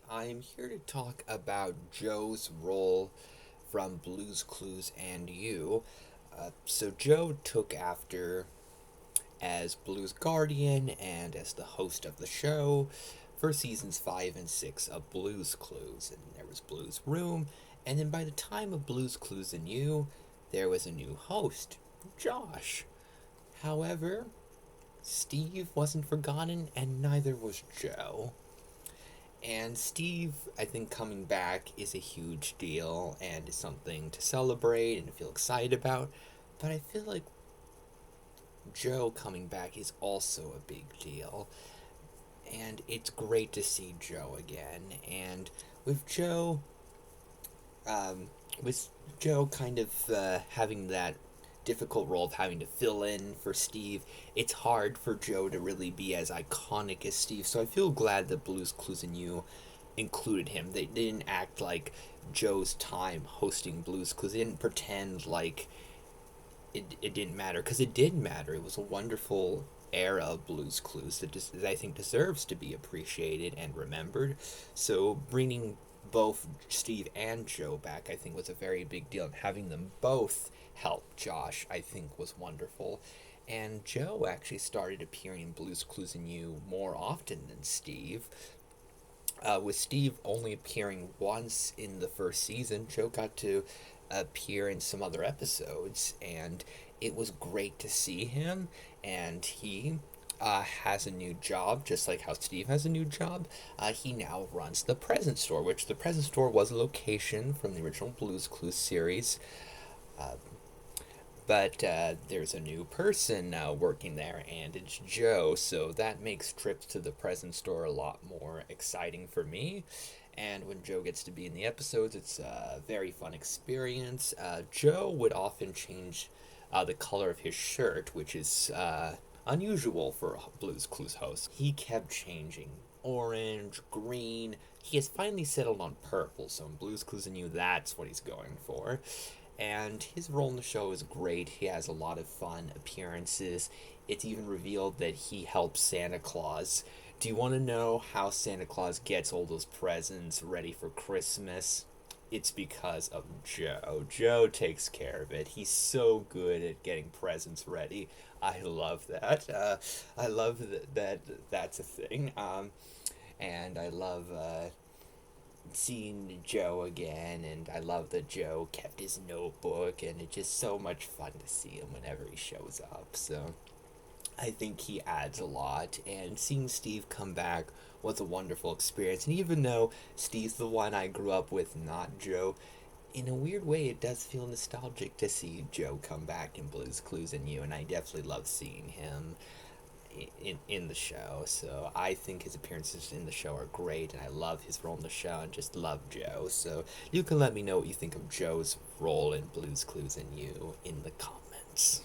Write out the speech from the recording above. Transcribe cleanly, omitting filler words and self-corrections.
I'm here to talk about Joe's role from Blue's Clues and You. So, Joe took after as Blue's guardian and as the host of the show for seasons 5 and 6 of Blue's Clues. And there was Blue's Room, and then by the time of Blue's Clues and You, there was a new host, Josh. However, Steve wasn't forgotten, and neither was Joe. And Steve, I think, coming back is a huge deal and is something to celebrate and feel excited about. But I feel like Joe coming back is also a big deal. And it's great to see Joe again. And with Joe, um, with Joe kind of having that difficult role of having to fill in for Steve, it's hard for Joe to really be as iconic as Steve. So I feel glad that Blue's Clues and You included him. They didn't act like Joe's time hosting Blue's Clues. They didn't pretend like it didn't matter, because it did matter. It was a wonderful era of Blue's Clues that I think deserves to be appreciated and remembered. So bringing both Steve and Joe back, I think, was a very big deal. And having them both help Josh, I think, was wonderful. And Joe actually started appearing in Blue's Clues and You more often than Steve. With Steve only appearing once in the first season, Joe got to appear in some other episodes, and it was great to see him. And he has a new job, just like how Steve has a new job. He now runs the Present Store, which the Present Store was a location from the original Blues Clues series. Uh, but there's a new person now working there, and it's Joe, so that makes trips to the present store a lot more exciting for me. And when Joe gets to be in the episodes, it's a very fun experience. Joe would often change the color of his shirt, which is unusual for a Blues Clues host. He kept changing orange, green. He has finally settled on purple, so in Blues Clues and You, that's what he's going for. And his role in the show is great. He has a lot of fun appearances. It's even revealed that he helps Santa Claus. Do you want to know how Santa Claus gets all those presents ready for Christmas? It's because of Joe. Joe takes care of it. He's so good at getting presents ready. I love that. I love that that's a thing. And I love seeing Joe again, and I love that Joe kept his notebook, and it's just so much fun to see him whenever he shows up. So I think he adds a lot, and seeing Steve come back was a wonderful experience. And even though Steve's the one I grew up with, not Joe, in a weird way, it does feel nostalgic to see Joe come back in Blue's Clues and You, and I definitely love seeing him in the show. So I think his appearances in the show are great, and I love his role in the show and just love Joe. So you can let me know what you think of Joe's role in Blue's Clues and You in the comments.